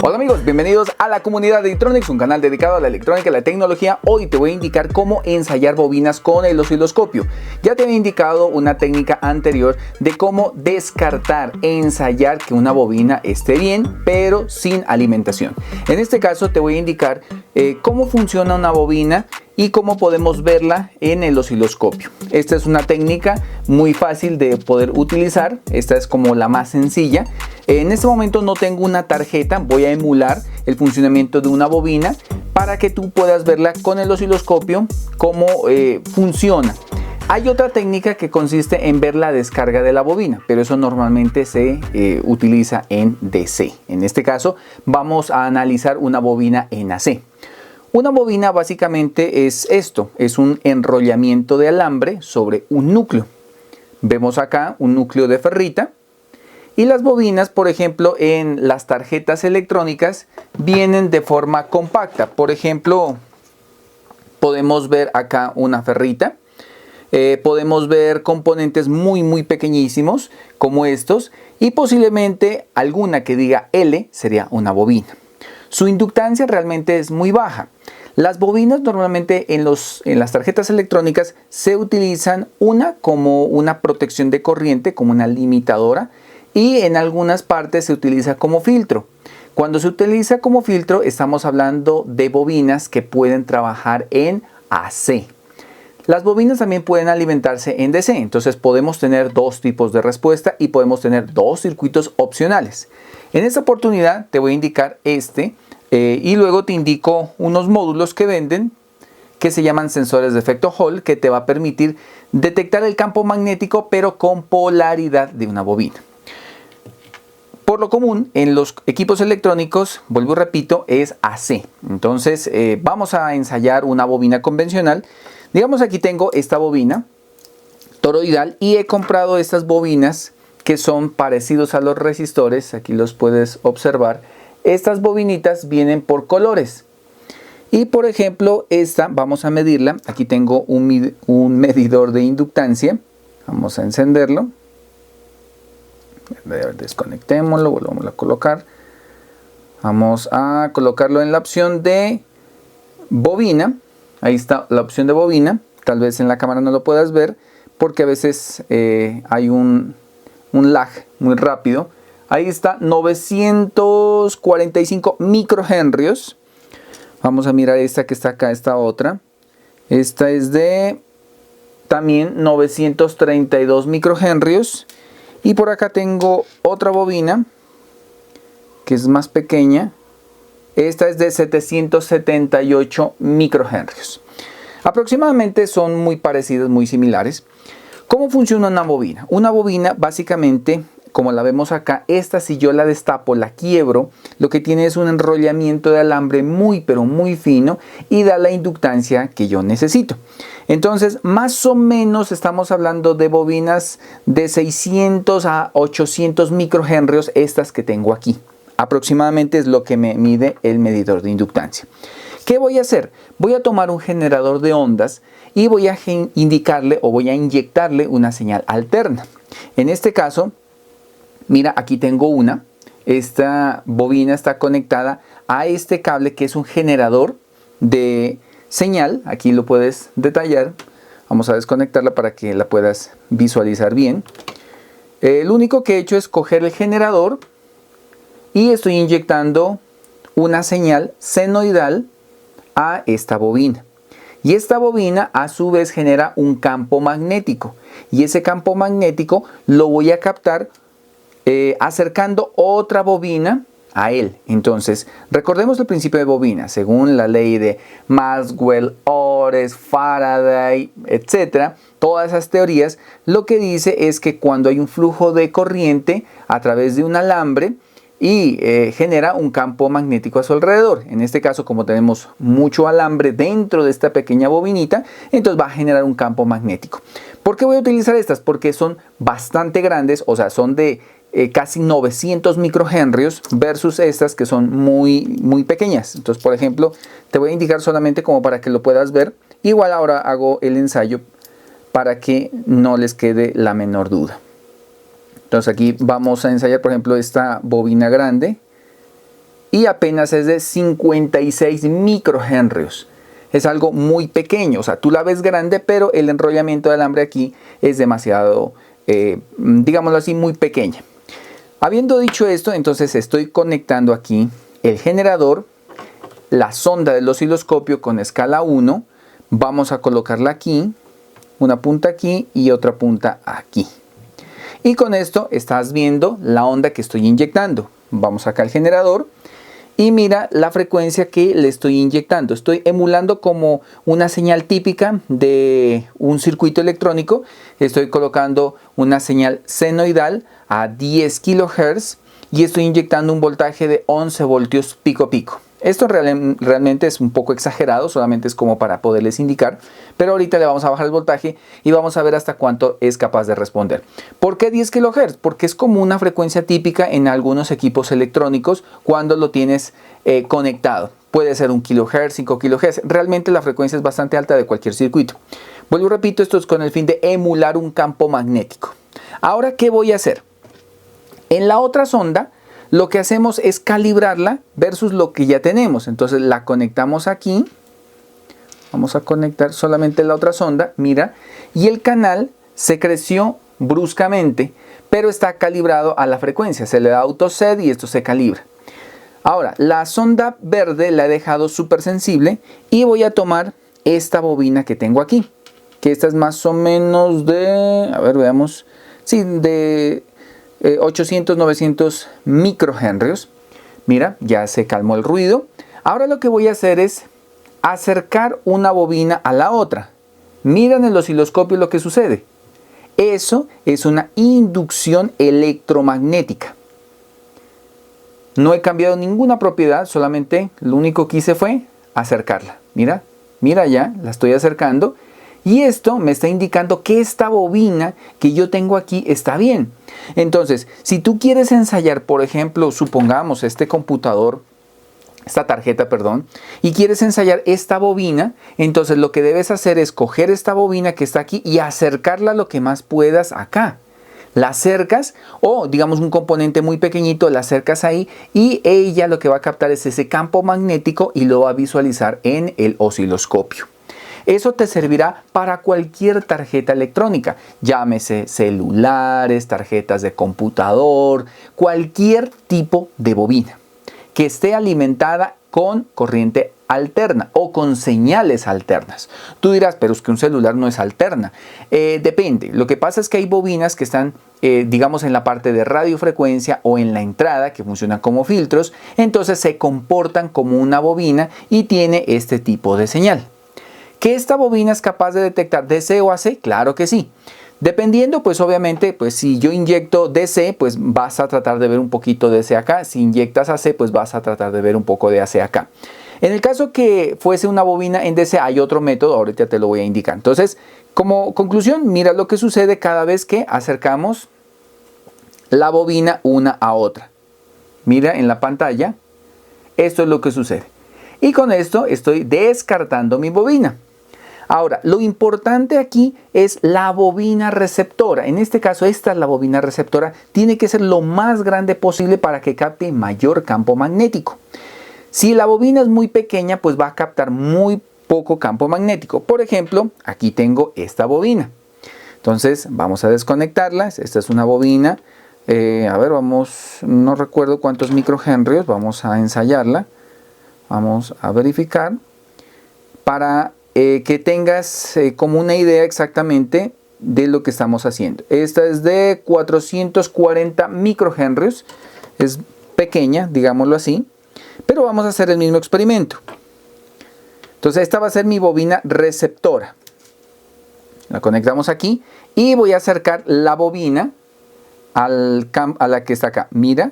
Hola amigos, bienvenidos a la comunidad de Electronics, un canal dedicado a la electrónica y la tecnología. Hoy te voy a indicar cómo ensayar bobinas con el osciloscopio. Ya te había indicado una técnica anterior de cómo descartar, ensayar que una bobina esté bien, pero sin alimentación. En este caso te voy a indicar cómo funciona una bobina y cómo podemos verla en el osciloscopio. Esta es una técnica muy fácil de poder utilizar, esta es como la más sencilla. En este momento no tengo una tarjeta, voy a emular el funcionamiento de una bobina para que tú puedas verla con el osciloscopio cómo funciona. Hay otra técnica que consiste en ver la descarga de la bobina, pero eso normalmente se utiliza en DC. En este caso vamos a analizar una bobina en AC. Una bobina básicamente es esto, es un enrollamiento de alambre sobre un núcleo. Vemos acá un núcleo de ferrita y las bobinas, por ejemplo, en las tarjetas electrónicas vienen de forma compacta. Por ejemplo, podemos ver acá una ferrita, podemos ver componentes muy pequeñísimos como estos y posiblemente alguna que diga L sería una bobina. Su inductancia realmente es muy baja. Las bobinas normalmente en las tarjetas electrónicas se utilizan una como una protección de corriente, como una limitadora, y en algunas partes se utiliza como filtro. Cuando se utiliza como filtro estamos hablando de bobinas que pueden trabajar en AC. Las bobinas también pueden alimentarse en DC, entonces podemos tener dos tipos de respuesta y podemos tener dos circuitos opcionales. En esta oportunidad te voy a indicar y luego te indico unos módulos que venden que se llaman sensores de efecto Hall, que te va a permitir detectar el campo magnético pero con polaridad de una bobina. Por lo común en los equipos electrónicos, vuelvo y repito, es AC. Entonces vamos a ensayar una bobina convencional. Digamos aquí tengo esta bobina toroidal y he comprado estas bobinas que son parecidos a los resistores, aquí los puedes observar. Estas bobinitas vienen por colores y por ejemplo esta vamos a medirla. Aquí tengo un medidor de inductancia, vamos a encenderlo, desconectémoslo, volvamos a colocar, vamos a colocarlo en la opción de bobina. Ahí está la opción de bobina, tal vez en la cámara no lo puedas ver porque a veces hay un lag muy rápido. Ahí está, 945 microhenrios. Vamos a mirar esta que está acá, esta otra. Esta es de también 932 microhenrios. Y por acá tengo otra bobina que es más pequeña. Esta es de 778 microhenrios. Aproximadamente son muy parecidas, muy similares. ¿Cómo funciona una bobina? Una bobina básicamente, como la vemos acá, esta si yo la destapo, la quiebro, lo que tiene es un enrollamiento de alambre pero muy fino y da la inductancia que yo necesito. Entonces, más o menos estamos hablando de bobinas de 600 a 800 microhenrios, estas que tengo aquí. Aproximadamente es lo que me mide el medidor de inductancia. ¿Qué voy a hacer? Voy a tomar un generador de ondas y voy a indicarle o voy a inyectarle una señal alterna. En este caso, mira, aquí tengo una. Esta bobina está conectada a este cable que es un generador de señal. Aquí lo puedes detallar. Vamos a desconectarla para que la puedas visualizar bien. Lo único que he hecho es coger el generador y estoy inyectando una señal senoidal a esta bobina. Y esta bobina a su vez genera un campo magnético. Y ese campo magnético lo voy a captar acercando otra bobina a él. Entonces, recordemos el principio de bobina. Según la ley de Maxwell, Ores, Faraday, etc., todas esas teorías, lo que dice es que cuando hay un flujo de corriente a través de un alambre y genera un campo magnético a su alrededor. En este caso, como tenemos mucho alambre dentro de esta pequeña bobinita, entonces va a generar un campo magnético. ¿Por qué voy a utilizar estas? Porque son bastante grandes, o sea, son de casi 900 microhenrios versus estas que son muy pequeñas. Entonces, por ejemplo, te voy a indicar solamente como para que lo puedas ver. Igual ahora hago el ensayo para que no les quede la menor duda. Entonces aquí vamos a ensayar, por ejemplo, esta bobina grande y apenas es de 56 microhenrios. Es algo muy pequeño, o sea, tú la ves grande, pero el enrollamiento del alambre aquí es demasiado, digámoslo así, muy pequeña. Habiendo dicho esto, entonces estoy conectando aquí el generador, la sonda del osciloscopio con escala 1. Vamos a colocarla aquí, una punta aquí y otra punta aquí. Y con esto estás viendo la onda que estoy inyectando. Vamos acá al generador y mira la frecuencia que le estoy inyectando. Estoy emulando como una señal típica de un circuito electrónico. Estoy colocando una señal senoidal a 10 kHz y estoy inyectando un voltaje de 11 voltios pico pico. Esto realmente es un poco exagerado, solamente es como para poderles indicar, pero ahorita le vamos a bajar el voltaje y vamos a ver hasta cuánto es capaz de responder. ¿Por qué 10 kHz? Porque es como una frecuencia típica en algunos equipos electrónicos cuando lo tienes conectado. Puede ser 1 kHz, 5 kHz, realmente la frecuencia es bastante alta de cualquier circuito. Vuelvo y repito, esto es con el fin de emular un campo magnético. Ahora, ¿qué voy a hacer? En la otra sonda, lo que hacemos es calibrarla versus lo que ya tenemos. Entonces la conectamos aquí. Vamos a conectar solamente la otra sonda. Mira. Y el canal se creció bruscamente, pero está calibrado a la frecuencia. Se le da autoset y esto se calibra. Ahora, la sonda verde la he dejado súper sensible y voy a tomar esta bobina que tengo aquí. Que esta es más o menos de... A ver, veamos. Sí, de... 800, 900 microhenrios. Mira, ya se calmó el ruido. Ahora lo que voy a hacer es acercar una bobina a la otra. Mira en el osciloscopio lo que sucede. Eso es una inducción electromagnética. No he cambiado ninguna propiedad, solamente lo único que hice fue acercarla. Mira, mira ya, la estoy acercando. Y esto me está indicando que esta bobina que yo tengo aquí está bien. Entonces, si tú quieres ensayar, por ejemplo, supongamos esta tarjeta, perdón, y quieres ensayar esta bobina, entonces lo que debes hacer es coger esta bobina que está aquí y acercarla lo que más puedas acá. La acercas o digamos un componente muy pequeñito, la acercas ahí y ella lo que va a captar es ese campo magnético y lo va a visualizar en el osciloscopio. Eso te servirá para cualquier tarjeta electrónica, llámese celulares, tarjetas de computador, cualquier tipo de bobina que esté alimentada con corriente alterna o con señales alternas. Tú dirás, pero es que un celular no es alterna. Depende. Lo que pasa es que hay bobinas que están, digamos, en la parte de radiofrecuencia o en la entrada, que funcionan como filtros, entonces se comportan como una bobina y tiene este tipo de señal. ¿Que esta bobina es capaz de detectar DC o AC? Claro que sí. Dependiendo, pues obviamente, pues si yo inyecto DC, pues vas a tratar de ver un poquito de DC acá. Si inyectas AC, pues vas a tratar de ver un poco de AC acá. En el caso que fuese una bobina en DC, hay otro método, ahorita te lo voy a indicar. Entonces, como conclusión, mira lo que sucede cada vez que acercamos la bobina una a otra. Mira en la pantalla, esto es lo que sucede. Y con esto estoy descartando mi bobina. Ahora, lo importante aquí es la bobina receptora. En este caso, esta es la bobina receptora. Tiene que ser lo más grande posible para que capte mayor campo magnético. Si la bobina es muy pequeña, pues va a captar muy poco campo magnético. Por ejemplo, aquí tengo esta bobina. Entonces, vamos a desconectarla. Esta es una bobina. A ver, no recuerdo cuántos microhenrios. Vamos a ensayarla. Vamos a verificar para que tengas como una idea exactamente de lo que estamos haciendo. Esta es de 440 microhenrios, es pequeña, digámoslo así, pero vamos a hacer el mismo experimento. Entonces esta va a ser mi bobina receptora. La conectamos aquí y voy a acercar la bobina a la que está acá. Mira,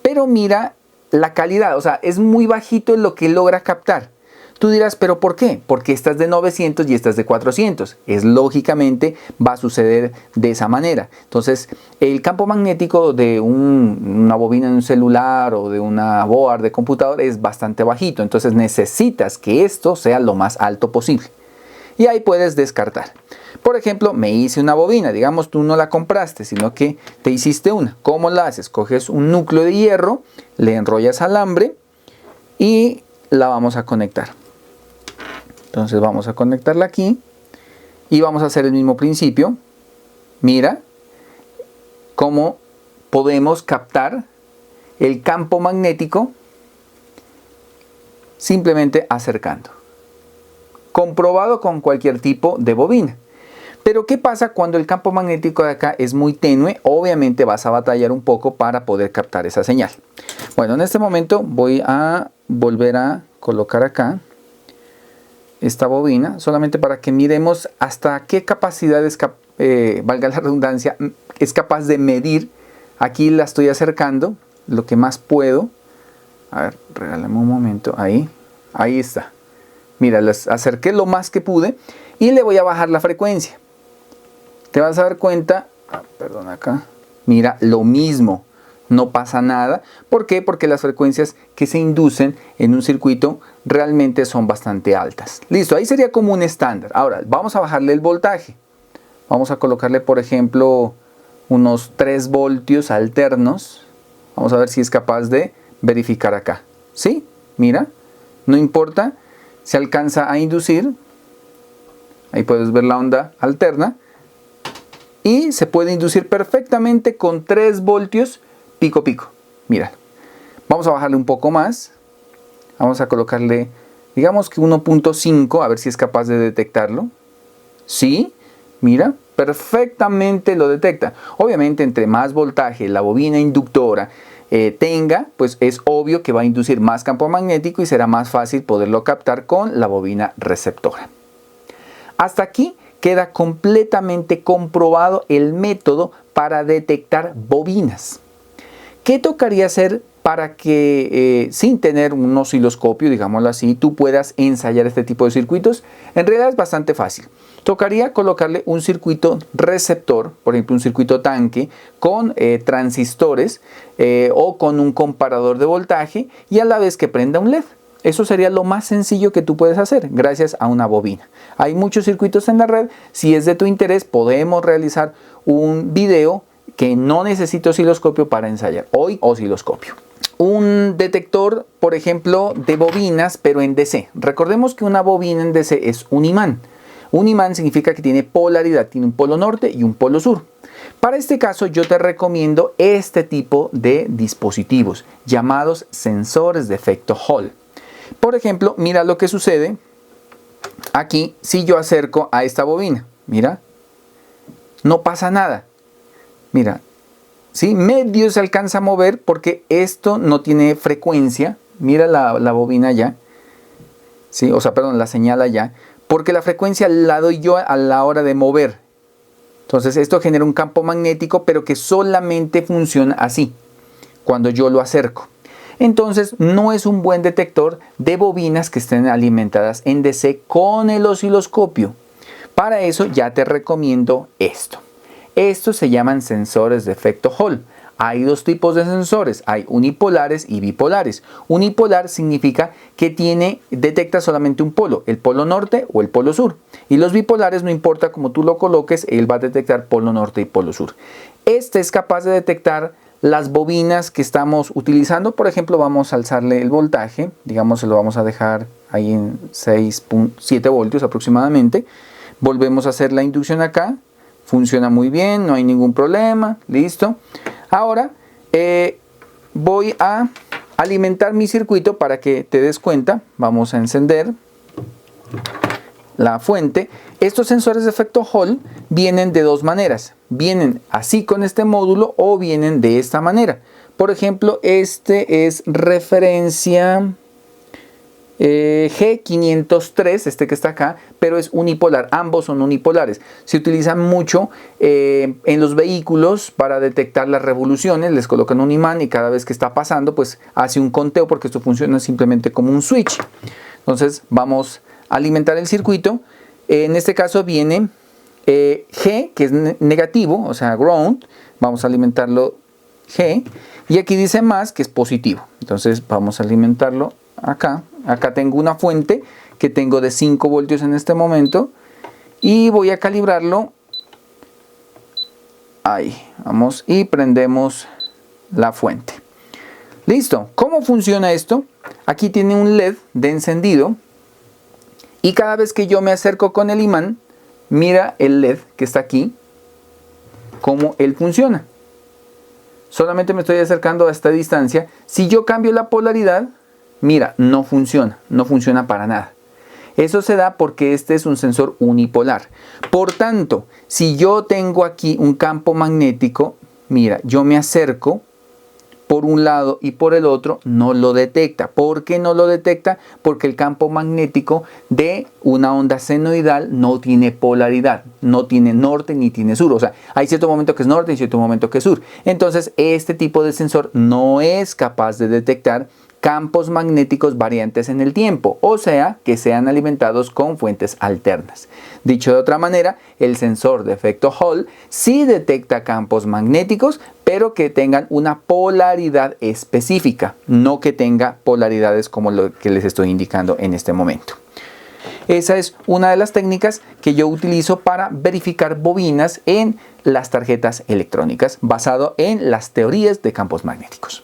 pero mira la calidad, o sea, es muy bajito en lo que logra captar. Tú dirás, ¿pero por qué? Porque esta es de 900 y esta es de 400. Lógicamente va a suceder de esa manera. Entonces, el campo magnético de una bobina en un celular o de una board de computador es bastante bajito. Entonces, necesitas que esto sea lo más alto posible. y ahí puedes descartar. Por ejemplo, me hice una bobina, digamos tú no la compraste, sino que te hiciste una. ¿Cómo la haces? Coges un núcleo de hierro, le enrollas alambre y la vamos a conectar. Entonces vamos a conectarla aquí y vamos a hacer el mismo principio. Mira cómo podemos captar el campo magnético simplemente acercando. Comprobado con cualquier tipo de bobina. Pero ¿qué pasa cuando el campo magnético de acá es muy tenue? Obviamente vas a batallar un poco para poder captar esa señal. Bueno, en este momento voy a volver a colocar acá esta bobina, solamente para que miremos hasta qué capacidad valga la redundancia, es capaz de medir. Aquí la estoy acercando lo que más puedo. A ver, regálame un momento, ahí está. Mira, las acerqué lo más que pude y le voy a bajar la frecuencia. Te vas a dar cuenta, perdón acá, mira, lo mismo, no pasa nada. ¿Por qué? Porque las frecuencias que se inducen en un circuito realmente son bastante altas. Listo, ahí sería como un estándar. Ahora, vamos a bajarle el voltaje. Vamos a colocarle, por ejemplo, unos 3 voltios alternos. Vamos a ver si es capaz de verificar acá. ¿Sí? Mira, no importa, se alcanza a inducir. Ahí puedes ver la onda alterna. Y se puede inducir perfectamente con 3 voltios pico pico. Mira, vamos a bajarle un poco más. Vamos a colocarle, digamos que 1.5, a ver si es capaz de detectarlo. Sí, mira, perfectamente lo detecta. Obviamente, entre más voltaje la bobina inductora tenga, pues es obvio que va a inducir más campo magnético y será más fácil poderlo captar con la bobina receptora. Hasta aquí queda completamente comprobado el método para detectar bobinas. ¿Qué tocaría hacer para que sin tener un osciloscopio, digámoslo así, tú puedas ensayar este tipo de circuitos? En realidad es bastante fácil. Tocaría colocarle un circuito receptor, por ejemplo un circuito tanque, con transistores o con un comparador de voltaje y a la vez que prenda un LED. Eso sería lo más sencillo que tú puedes hacer gracias a una bobina. Hay muchos circuitos en la red. Si es de tu interés, podemos realizar un video que no necesita osciloscopio para ensayar. Hoy, osciloscopio. Un detector, por ejemplo, de bobinas, pero en DC. Recordemos que una bobina en DC es un imán. Un imán significa que tiene polaridad, tiene un polo norte y un polo sur. Para este caso yo te recomiendo este tipo de dispositivos llamados sensores de efecto Hall. Por ejemplo, mira lo que sucede aquí si yo acerco a esta bobina. Mira, no pasa nada. Mira, ¿sí? Medio se alcanza a mover porque esto no tiene frecuencia. Mira la bobina allá. ¿Sí? O sea, perdón, la señal allá. Porque la frecuencia la doy yo a la hora de mover. Entonces esto genera un campo magnético, pero que solamente funciona así, cuando yo lo acerco. Entonces no es un buen detector de bobinas que estén alimentadas en DC con el osciloscopio. Para eso ya te recomiendo esto. Estos se llaman sensores de efecto Hall. Hay dos tipos de sensores, hay unipolares y bipolares. Unipolar significa que detecta solamente un polo, el polo norte o el polo sur. Y los bipolares, no importa cómo tú lo coloques, él va a detectar polo norte y polo sur. Este es capaz de detectar las bobinas que estamos utilizando. Por ejemplo, vamos a alzarle el voltaje, digamos, se lo vamos a dejar ahí en 6.7 voltios aproximadamente. Volvemos a hacer la inducción acá, funciona muy bien, no hay ningún problema, listo. Ahora voy a alimentar mi circuito para que te des cuenta. Vamos a encender la fuente. Estos sensores de efecto Hall vienen de dos maneras. Vienen así con este módulo o vienen de esta manera. Por ejemplo, este es referencia G503, este que está acá, pero es unipolar. Ambos son unipolares. Se utilizan mucho en los vehículos para detectar las revoluciones. Les colocan un imán y cada vez que está pasando, pues hace un conteo, porque esto funciona simplemente como un switch. Entonces vamos a alimentar el circuito. En este caso viene G, que es negativo, o sea, ground. Vamos a alimentarlo G. Y aquí dice más, que es positivo. Entonces vamos a alimentarlo acá. Acá tengo una fuente que tengo de 5 voltios en este momento. y voy a calibrarlo. Ahí, vamos y prendemos la fuente. Listo. ¿Cómo funciona esto? Aquí tiene un LED de encendido y cada vez que yo me acerco con el imán, mira el LED que está aquí, cómo él funciona. Solamente me estoy acercando a esta distancia. Si yo cambio la polaridad, mira, no funciona para nada. Eso se da porque este es un sensor unipolar. Por tanto, si yo tengo aquí un campo magnético, mira, yo me acerco por un lado y por el otro, no lo detecta. ¿Por qué no lo detecta? Porque el campo magnético de una onda senoidal no tiene polaridad, no tiene norte ni tiene sur. O sea, hay cierto momento que es norte y cierto momento que es sur. Entonces, este tipo de sensor no es capaz de detectar campos magnéticos variantes en el tiempo, o sea, que sean alimentados con fuentes alternas. Dicho de otra manera, el sensor de efecto Hall sí detecta campos magnéticos, pero que tengan una polaridad específica, no que tenga polaridades como lo que les estoy indicando en este momento. Esa es una de las técnicas que yo utilizo para verificar bobinas en las tarjetas electrónicas, basado en las teorías de campos magnéticos.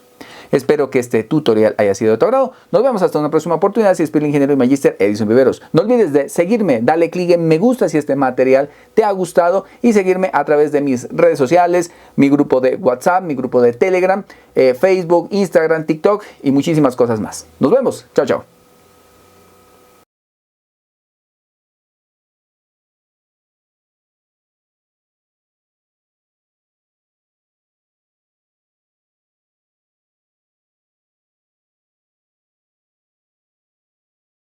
Espero que este tutorial haya sido de tu agrado. Nos vemos hasta una próxima oportunidad. Si es el ingeniero y magíster Edison Viveros. No olvides de seguirme, dale clic en me gusta si este material te ha gustado y seguirme a través de mis redes sociales, mi grupo de WhatsApp, mi grupo de Telegram, Facebook, Instagram, TikTok y muchísimas cosas más. Nos vemos. Chao, chao.